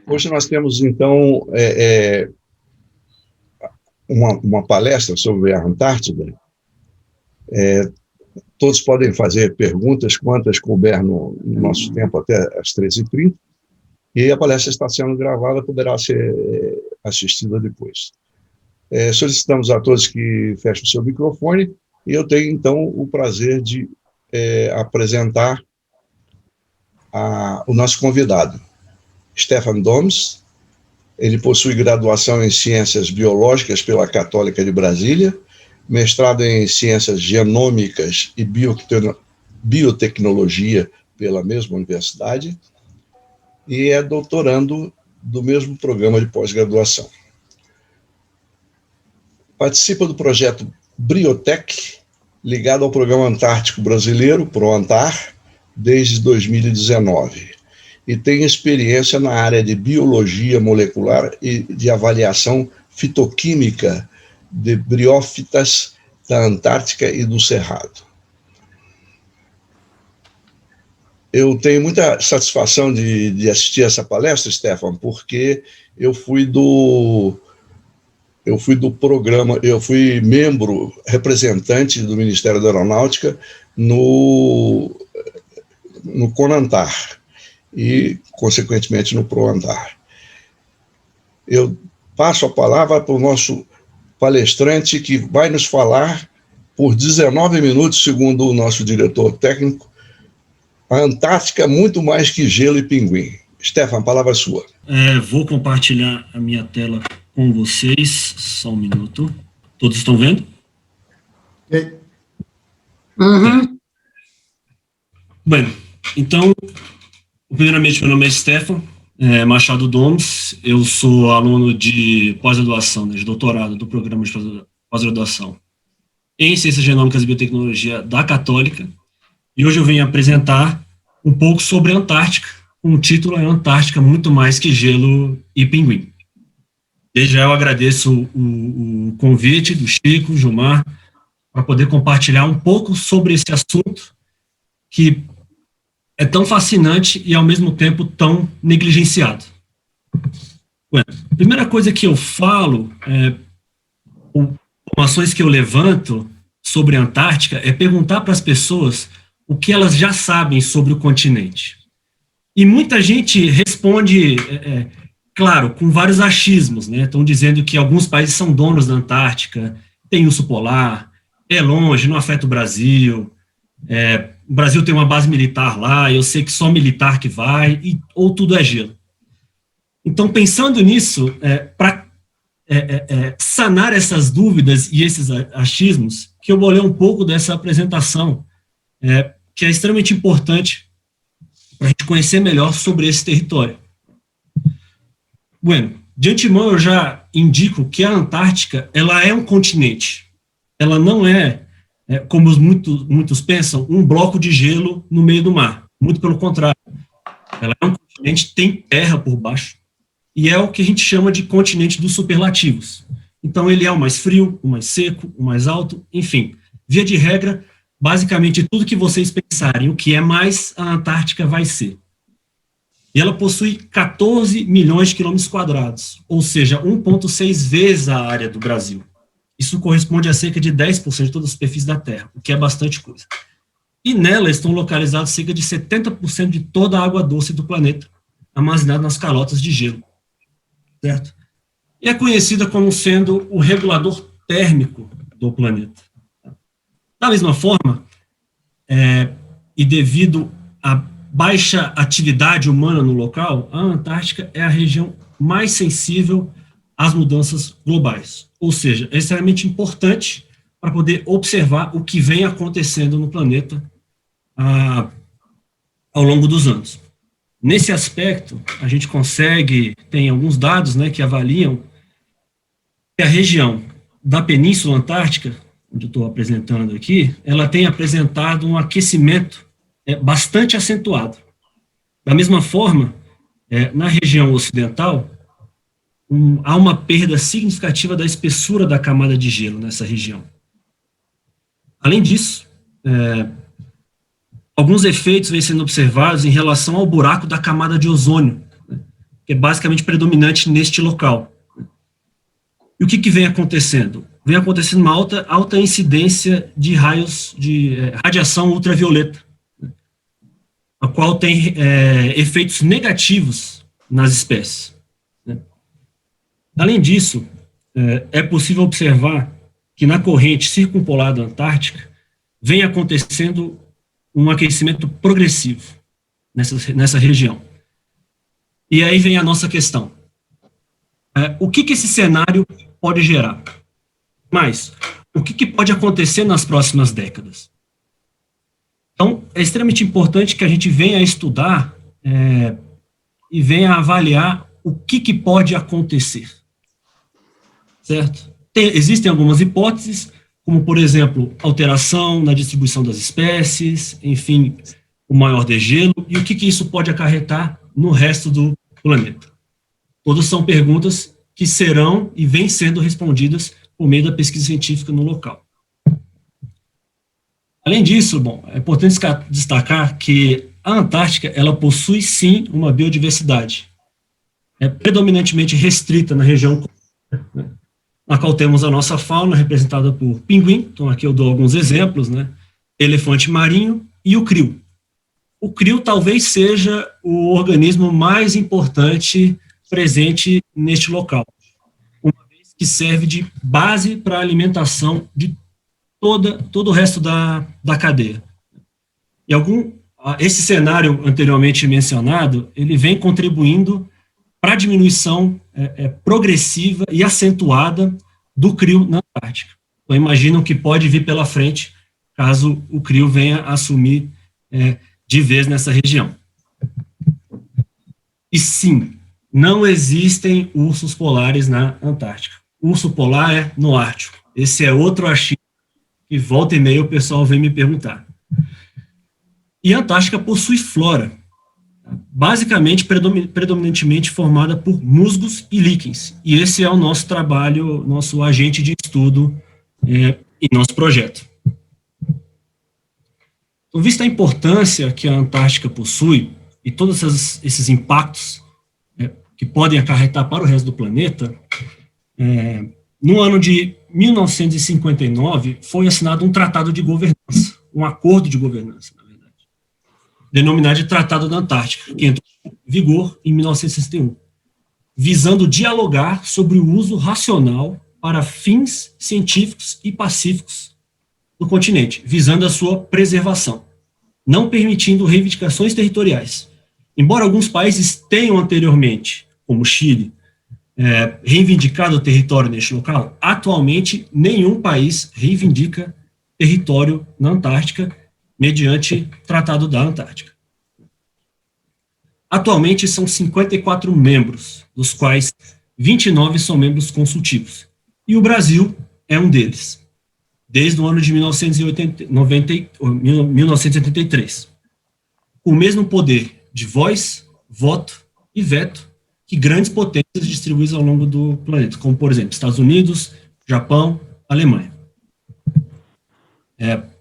Hoje nós temos, então, uma palestra sobre a Antártida. Todos podem fazer perguntas, quantas couber no nosso tempo até às 13h30, e a palestra está sendo gravada, poderá ser assistida depois. Solicitamos a todos que fechem o seu microfone, e eu tenho, então, o prazer de apresentar o nosso convidado, Stefan Doms. Ele possui graduação em Ciências Biológicas pela Católica de Brasília, mestrado em Ciências Genômicas e Biotecnologia pela mesma universidade, e é doutorando do mesmo programa de pós-graduação. Participa do projeto Briotech, ligado ao Programa Antártico Brasileiro, PROANTAR, desde 2019, e tem experiência na área de biologia molecular e de avaliação fitoquímica de briófitas da Antártica e do Cerrado. Eu tenho muita satisfação de assistir essa palestra, Stefan, porque eu fui do programa, eu fui membro, representante do Ministério da Aeronáutica no CONANTAR e, consequentemente, no PROANTAR. Eu passo a palavra para o nosso palestrante, que vai nos falar por 19 minutos, segundo o nosso diretor técnico, a Antártica é muito mais que gelo e pinguim. Stefan, a palavra é sua. Vou compartilhar a minha tela com vocês, só um minuto. Todos estão vendo? Uhum. Bem, então, primeiramente, meu nome é Stefan Machado Doms, eu sou aluno de pós-graduação, de doutorado do programa de pós-graduação em Ciências Genômicas e Biotecnologia da Católica, e hoje eu venho apresentar um pouco sobre a Antártica, com o título Antártica, muito mais que gelo e pinguim. Desde já eu agradeço o convite do Chico, Gilmar, para poder compartilhar um pouco sobre esse assunto que é tão fascinante e, ao mesmo tempo, tão negligenciado. Bueno, a primeira coisa que eu falo, informações que eu levanto sobre a Antártica, é perguntar para as pessoas o que elas já sabem sobre o continente. E muita gente responde, claro, com vários achismos, né? Estão dizendo que alguns países são donos da Antártica, tem urso polar, é longe, não afeta o Brasil, o Brasil tem uma base militar lá, eu sei que só militar que vai, ou tudo é gelo. Então, pensando nisso, para sanar essas dúvidas e esses achismos, que eu vou ler um pouco dessa apresentação, que é extremamente importante para a gente conhecer melhor sobre esse território. Bueno, de antemão eu já indico que a Antártica, ela é um continente. Ela não é, como muitos pensam, um bloco de gelo no meio do mar. Muito pelo contrário. Ela é um continente, tem terra por baixo, e é o que a gente chama de continente dos superlativos. Então ele é o mais frio, o mais seco, o mais alto, enfim. Via de regra, basicamente tudo que vocês pensarem, o que é mais, a Antártica vai ser. E ela possui 14 milhões de quilômetros quadrados, ou seja, 1,6 vezes a área do Brasil. Isso corresponde a cerca de 10% de toda a superfície da Terra, o que é bastante coisa. E nela estão localizados cerca de 70% de toda a água doce do planeta, armazenada nas calotas de gelo. Certo? E é conhecida como sendo o regulador térmico do planeta. Da mesma forma, e devido à baixa atividade humana no local, a Antártica é a região mais sensível às mudanças globais. Ou seja, é extremamente importante para poder observar o que vem acontecendo no planeta ao longo dos anos. Nesse aspecto, a gente tem alguns dados, né, que avaliam que a região da Península Antártica, onde eu estou apresentando aqui, ela tem apresentado um aquecimento bastante acentuado. Da mesma forma, na região ocidental, há uma perda significativa da espessura da camada de gelo nessa região. Além disso, alguns efeitos vêm sendo observados em relação ao buraco da camada de ozônio, né, que é basicamente predominante neste local. E o que vem acontecendo? Vem acontecendo uma alta incidência de raios de radiação ultravioleta, a qual tem efeitos negativos nas espécies. Além disso, é possível observar que na corrente circumpolar da Antártica vem acontecendo um aquecimento progressivo nessa região. E aí vem a nossa questão. O que esse cenário pode gerar? Mas, o que pode acontecer nas próximas décadas? Então, é extremamente importante que a gente venha estudar e venha avaliar o que pode acontecer. Certo? Existem algumas hipóteses, como, por exemplo, alteração na distribuição das espécies, enfim, o maior degelo, e o que isso pode acarretar no resto do planeta. Todas são perguntas que serão e vêm sendo respondidas por meio da pesquisa científica no local. Além disso, bom, é importante destacar que a Antártica, ela possui sim uma biodiversidade, predominantemente restrita na região, né, na qual temos a nossa fauna representada por pinguim, então aqui eu dou alguns exemplos, né, elefante marinho e o crio. O crio talvez seja o organismo mais importante presente neste local, uma vez que serve de base para a alimentação de todo o resto da cadeia. E esse cenário anteriormente mencionado, ele vem contribuindo para a diminuição progressiva e acentuada do crio na Antártica. Então, imagina o que pode vir pela frente, caso o crio venha assumir de vez nessa região. E sim, não existem ursos polares na Antártica. O urso polar é no Ártico. Esse é outro achismo que volta e meia o pessoal vem me perguntar. E a Antártica possui flora, basicamente, predominantemente formada por musgos e líquens. E esse é o nosso trabalho, nosso agente de estudo em nosso projeto. Então, vista a importância que a Antártica possui e todos esses impactos que podem acarretar para o resto do planeta, no ano de 1959 foi assinado um tratado de governança, um acordo de governança, na verdade, denominado de Tratado da Antártica, que entrou em vigor em 1961, visando dialogar sobre o uso racional para fins científicos e pacíficos do continente, visando a sua preservação, não permitindo reivindicações territoriais. Embora alguns países tenham anteriormente, como Chile, reivindicado o território neste local, atualmente nenhum país reivindica território na Antártica mediante Tratado da Antártica. Atualmente são 54 membros, dos quais 29 são membros consultivos, e o Brasil é um deles, desde o ano de 1983, com o mesmo poder de voz, voto e veto que grandes potências distribuídas ao longo do planeta, como, por exemplo, Estados Unidos, Japão, Alemanha.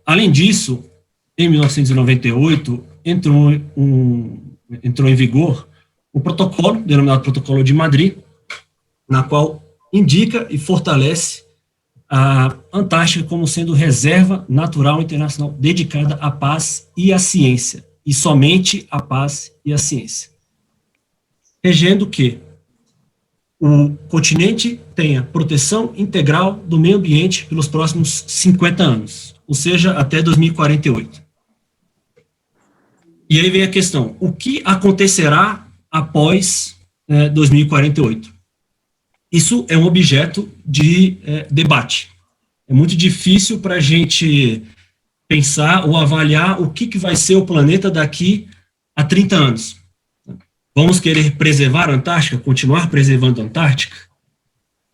Além disso, em 1998, entrou em vigor o protocolo, denominado Protocolo de Madrid, na qual indica e fortalece a Antártica como sendo reserva natural internacional dedicada à paz e à ciência, e somente à paz e à ciência, regendo que o continente tenha proteção integral do meio ambiente pelos próximos 50 anos, ou seja, até 2048. E aí vem a questão, o que acontecerá após 2048? Isso é um objeto de debate. É muito difícil para a gente pensar ou avaliar o que vai ser o planeta daqui a 30 anos. Vamos querer preservar a Antártica, continuar preservando a Antártica?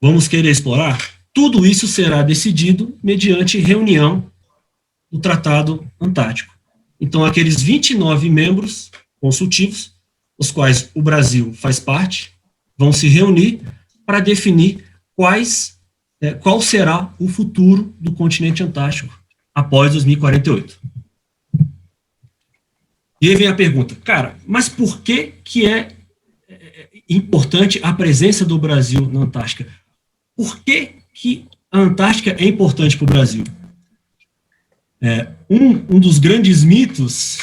Vamos querer explorar? Tudo isso será decidido mediante reunião do Tratado Antártico. Então, aqueles 29 membros consultivos, os quais o Brasil faz parte, vão se reunir para definir qual será o futuro do continente antártico após 2048. E aí vem a pergunta, cara, mas por que é importante a presença do Brasil na Antártica. Por que a Antártica é importante para o Brasil? Um dos grandes mitos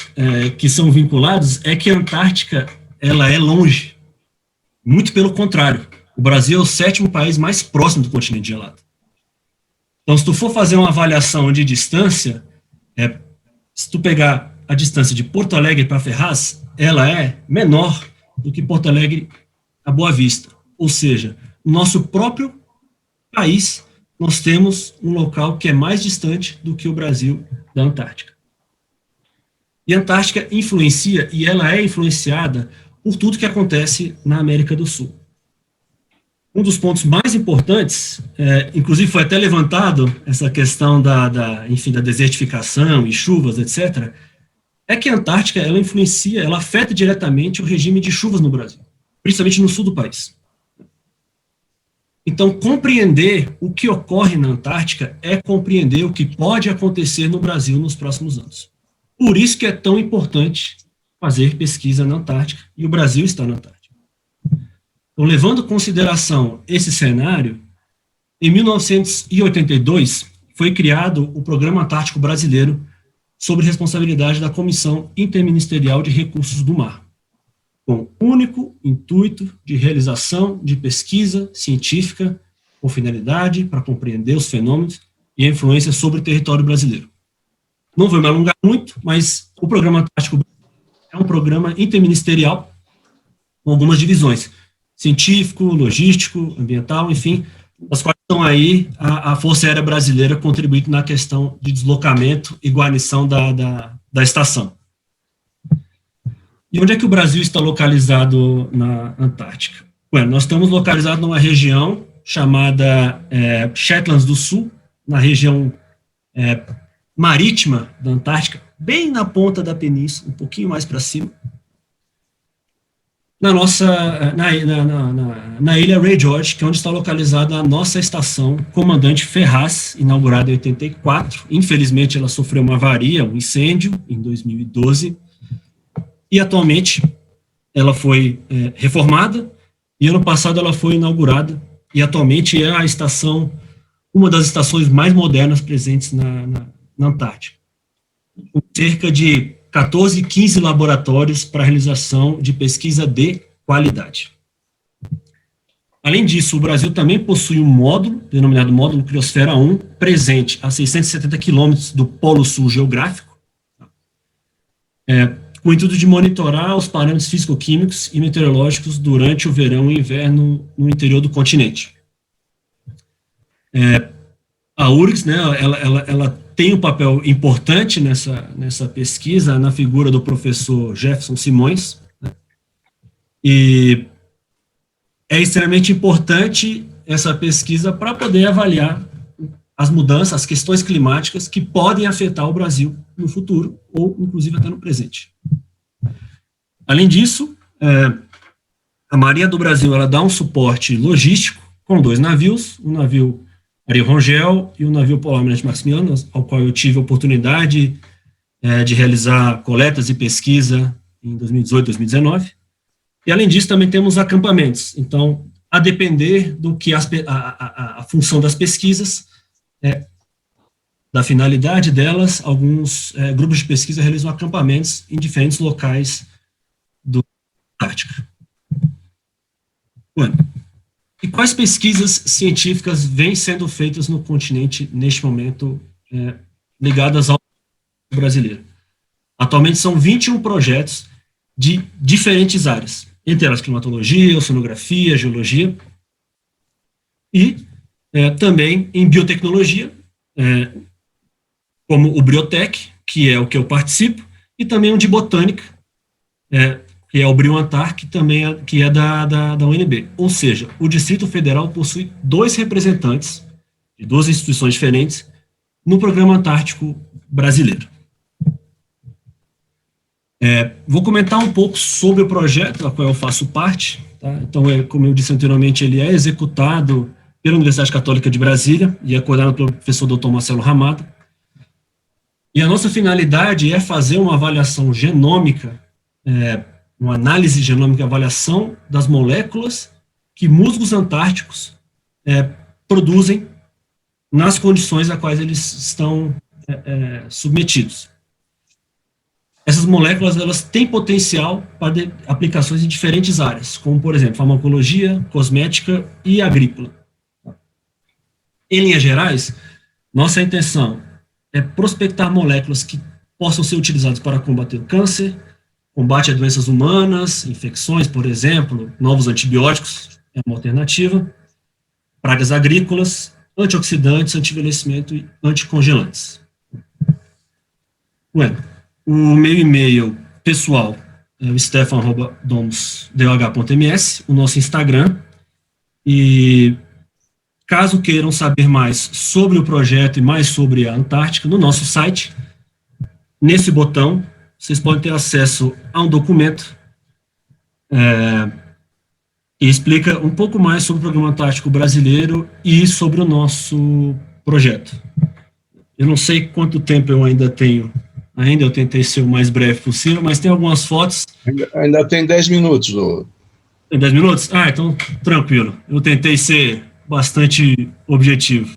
que são vinculados é que a Antártica ela é longe. Muito pelo contrário. O Brasil é o 7º país mais próximo do continente gelado. Então, se tu for fazer uma avaliação de distância, se tu pegar a distância de Porto Alegre para Ferraz, ela é menor do que Porto Alegre a Boa Vista. Ou seja, no nosso próprio país, nós temos um local que é mais distante do que o Brasil da Antártica. E a Antártica influencia, e ela é influenciada por tudo que acontece na América do Sul. Um dos pontos mais importantes, inclusive foi até levantado essa questão da desertificação e chuvas, etc., é que a Antártica, ela influencia, ela afeta diretamente o regime de chuvas no Brasil, principalmente no sul do país. Então, compreender o que ocorre na Antártica é compreender o que pode acontecer no Brasil nos próximos anos. Por isso que é tão importante fazer pesquisa na Antártica, e o Brasil está na Antártica. Então, levando em consideração esse cenário, em 1982 foi criado o Programa Antártico Brasileiro sob responsabilidade da Comissão Interministerial de Recursos do Mar, com o único intuito de realização de pesquisa científica com finalidade para compreender os fenômenos e a influência sobre o território brasileiro. Não vou me alongar muito, mas o Programa Antártico é um programa interministerial com algumas divisões: científico, logístico, ambiental, enfim, das quais estão aí a Força Aérea Brasileira contribuindo na questão de deslocamento e guarnição da estação. E onde é que o Brasil está localizado na Antártica? Bueno, nós estamos localizados numa região chamada Shetlands do Sul, na região marítima da Antártica, bem na ponta da península, um pouquinho mais para cima. Na ilha Ray George, que é onde está localizada a nossa estação Comandante Ferraz, inaugurada em 84. Infelizmente, ela sofreu uma avaria, um incêndio, em 2012. E, atualmente, ela foi reformada, e ano passado ela foi inaugurada, e atualmente é a estação, uma das estações mais modernas presentes na Antártica, com cerca de 14, 15 laboratórios para realização de pesquisa de qualidade. Além disso, o Brasil também possui um módulo, denominado Módulo Criosfera 1, presente a 670 quilômetros do Polo Sul geográfico, com o intuito de monitorar os parâmetros físico-químicos e meteorológicos durante o verão e inverno no interior do continente. A URGS, né, ela tem um papel importante nessa pesquisa, na figura do professor Jefferson Simões, né, e é extremamente importante essa pesquisa para poder avaliar as mudanças, as questões climáticas que podem afetar o Brasil no futuro, ou inclusive até no presente. Além disso, a Marinha do Brasil ela dá um suporte logístico com 2 navios, um navio Ariel Rangel e o navio Paulo Almirante Maximiano, ao qual eu tive a oportunidade de realizar coletas e pesquisa em 2018, 2019. E, além disso, também temos acampamentos. Então, a depender do que a função das pesquisas, da finalidade delas, alguns grupos de pesquisa realizam acampamentos em diferentes locais do Antártica. Bueno, e quais pesquisas científicas vêm sendo feitas no continente, neste momento, ligadas ao brasileiro? Atualmente são 21 projetos de diferentes áreas, entre elas climatologia, oceanografia, geologia, e também em biotecnologia, como o Briotec, que é o que eu participo, e também um de botânica, que é o BrioAntar, que também é da UNB. Ou seja, o Distrito Federal possui 2 representantes de 2 instituições diferentes no Programa Antártico Brasileiro. Vou comentar um pouco sobre o projeto, a qual eu faço parte. Tá? Então, como eu disse anteriormente, ele é executado pela Universidade Católica de Brasília e é coordenado pelo professor Dr. Marcelo Ramada. E a nossa finalidade é fazer uma avaliação genômica uma análise genômica e avaliação das moléculas que musgos antárticos produzem nas condições a quais eles estão submetidos. Essas moléculas, elas têm potencial para aplicações em diferentes áreas, como, por exemplo, farmacologia, cosmética e agrícola. Em linhas gerais, nossa intenção é prospectar moléculas que possam ser utilizadas para combater o câncer, combate a doenças humanas, infecções, por exemplo, novos antibióticos é uma alternativa, pragas agrícolas, antioxidantes, anti-envelhecimento e anticongelantes. Bueno, o meu e-mail pessoal é o stefan@domusdh.ms, o nosso Instagram, e caso queiram saber mais sobre o projeto e mais sobre a Antártica, no nosso site, nesse botão, vocês podem ter acesso a um documento que explica um pouco mais sobre o Programa Antártico Brasileiro e sobre o nosso projeto. Eu não sei quanto tempo eu ainda tenho, eu tentei ser o mais breve possível, mas tem algumas fotos. Ainda tem 10 minutos. Tem 10 minutos? Ah, então tranquilo. Eu tentei ser bastante objetivo.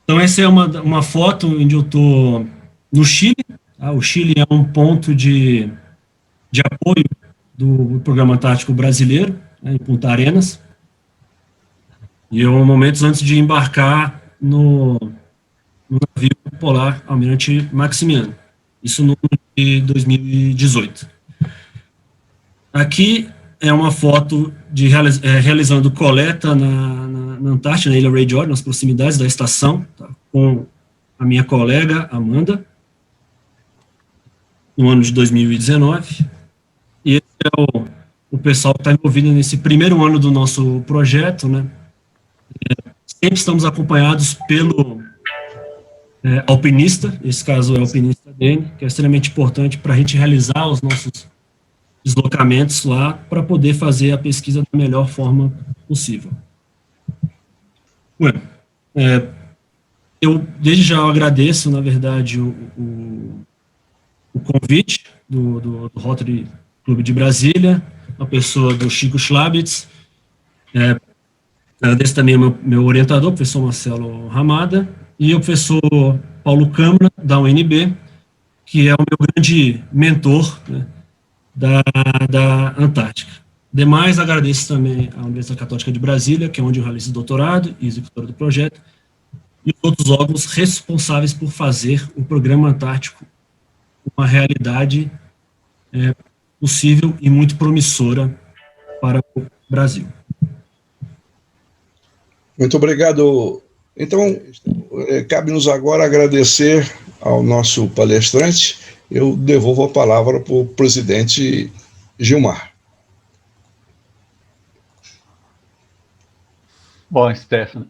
Então essa é uma foto onde eu estou no Chile. Tá? O Chile é um ponto de apoio do Programa Antártico Brasileiro, né, em Punta Arenas. E eu, momentos antes de embarcar no navio polar Almirante Maximiano. Isso no ano de 2018. Aqui é uma foto de realizando coleta na Antártida, na Ilha Ray George, nas proximidades da estação, tá, com a minha colega Amanda, no ano de 2019. E esse é o pessoal que está envolvido nesse primeiro ano do nosso projeto, né? Sempre estamos acompanhados pelo alpinista, esse caso é o alpinista Dene, que é extremamente importante para a gente realizar os nossos deslocamentos lá, para poder fazer a pesquisa da melhor forma possível. Bueno, eu desde já agradeço, na verdade, o convite do Rotary Clube de Brasília, a pessoa do Chico Schlabitz, agradeço também ao meu orientador, o professor Marcelo Ramada, e o professor Paulo Câmara, da UNB, que é o meu grande mentor, né, da Antártica. Demais, agradeço também à Universidade Católica de Brasília, que é onde eu realizo o doutorado e executora do projeto, e outros órgãos responsáveis por fazer o Programa Antártico uma realidade possível e muito promissora para o Brasil. Muito obrigado. Então, cabe-nos agora agradecer ao nosso palestrante. Eu devolvo a palavra para o presidente Gilmar. Bom, Stefan,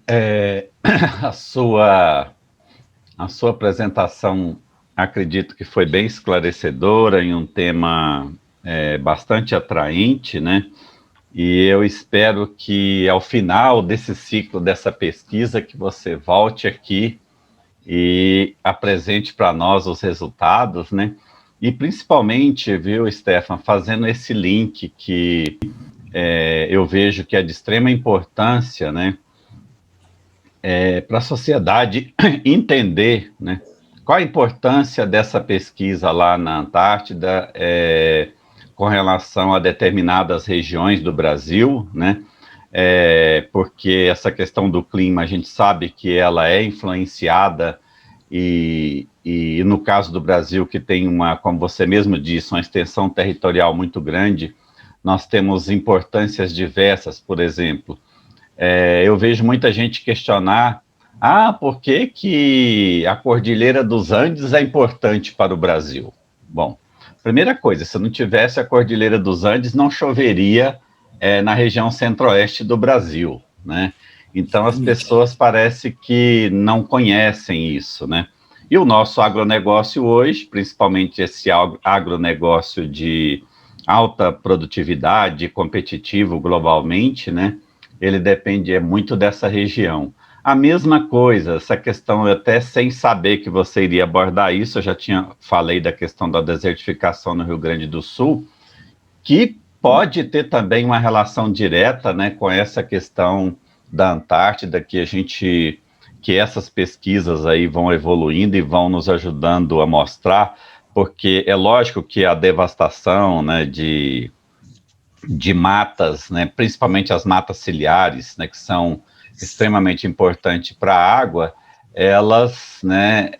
a sua apresentação, acredito que foi bem esclarecedora em um tema bastante atraente, né? E eu espero que ao final desse ciclo, dessa pesquisa, que você volte aqui e apresente para nós os resultados, né? E principalmente, viu, Stefan, fazendo esse link que eu vejo que é de extrema importância, né? Para a sociedade entender, né? Qual a importância dessa pesquisa lá na Antártida com relação a determinadas regiões do Brasil, né? Porque essa questão do clima, a gente sabe que ela é influenciada e no caso do Brasil, que tem como você mesmo disse, uma extensão territorial muito grande, nós temos importâncias diversas. Por exemplo, eu vejo muita gente questionar, por que a Cordilheira dos Andes é importante para o Brasil? Bom, primeira coisa, se não tivesse a Cordilheira dos Andes, não choveria na região centro-oeste do Brasil, né? Então as pessoas parece que não conhecem isso, né? E o nosso agronegócio hoje, principalmente esse agronegócio de alta produtividade, competitivo globalmente, né? Ele depende muito dessa região. A mesma coisa, essa questão, até sem saber que você iria abordar isso, eu já falei da questão da desertificação no Rio Grande do Sul, que pode ter também uma relação direta, né, com essa questão da Antártida, que essas pesquisas aí vão evoluindo e vão nos ajudando a mostrar, porque é lógico que a devastação, né, de matas, né, principalmente as matas ciliares, né, que são extremamente importantes para a água, elas, né,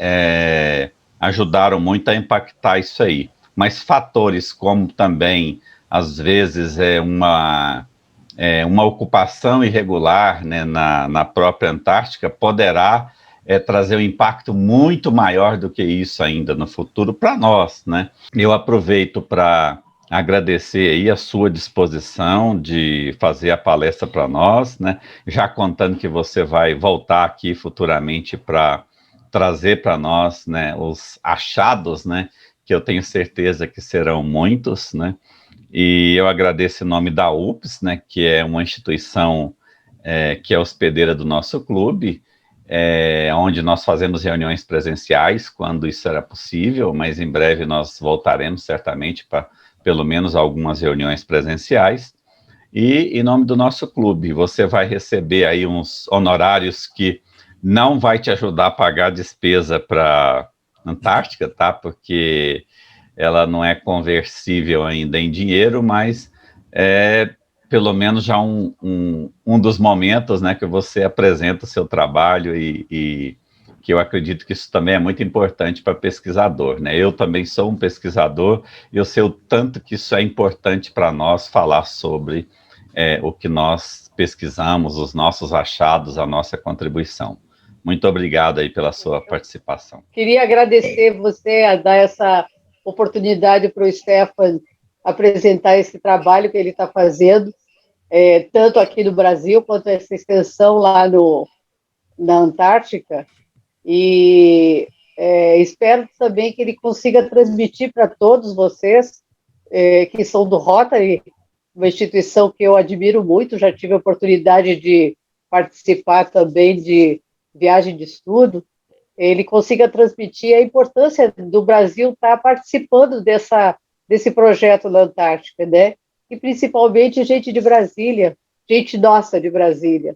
ajudaram muito a impactar isso aí. Mas fatores como também, às vezes, uma ocupação irregular, né, na própria Antártica poderá trazer um impacto muito maior do que isso ainda no futuro para nós, né? Eu aproveito para agradecer aí a sua disposição de fazer a palestra para nós, né? Já contando que você vai voltar aqui futuramente para trazer para nós, né, os achados, né, que eu tenho certeza que serão muitos, né? E eu agradeço em nome da UPS, né, que é uma instituição que é hospedeira do nosso clube, onde nós fazemos reuniões presenciais, quando isso era possível, mas em breve nós voltaremos certamente para pelo menos algumas reuniões presenciais. E em nome do nosso clube, você vai receber aí uns honorários que não vai te ajudar a pagar a despesa para Antártica, tá? Porque ela não é conversível ainda em dinheiro, mas é pelo menos já um dos momentos, né, que você apresenta o seu trabalho e que eu acredito que isso também é muito importante para pesquisador, né? Eu também sou um pesquisador e eu sei o tanto que isso é importante para nós falar sobre o que nós pesquisamos, os nossos achados, a nossa contribuição. Muito obrigado aí pela sua participação. Queria agradecer você a dar essa oportunidade para o Stefan apresentar esse trabalho que ele está fazendo, tanto aqui no Brasil, quanto essa extensão lá na Antártica, e espero também que ele consiga transmitir para todos vocês, que são do Rotary, uma instituição que eu admiro muito, já tive a oportunidade de participar também de viagem de estudo, ele consiga transmitir a importância do Brasil estar participando desse projeto na Antártica, né? E principalmente gente de Brasília, gente nossa de Brasília.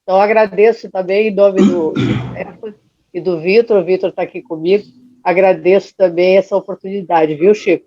Então, agradeço também em nome do Stefan e do Vitor, o Vitor está aqui comigo, agradeço também essa oportunidade, viu, Chico?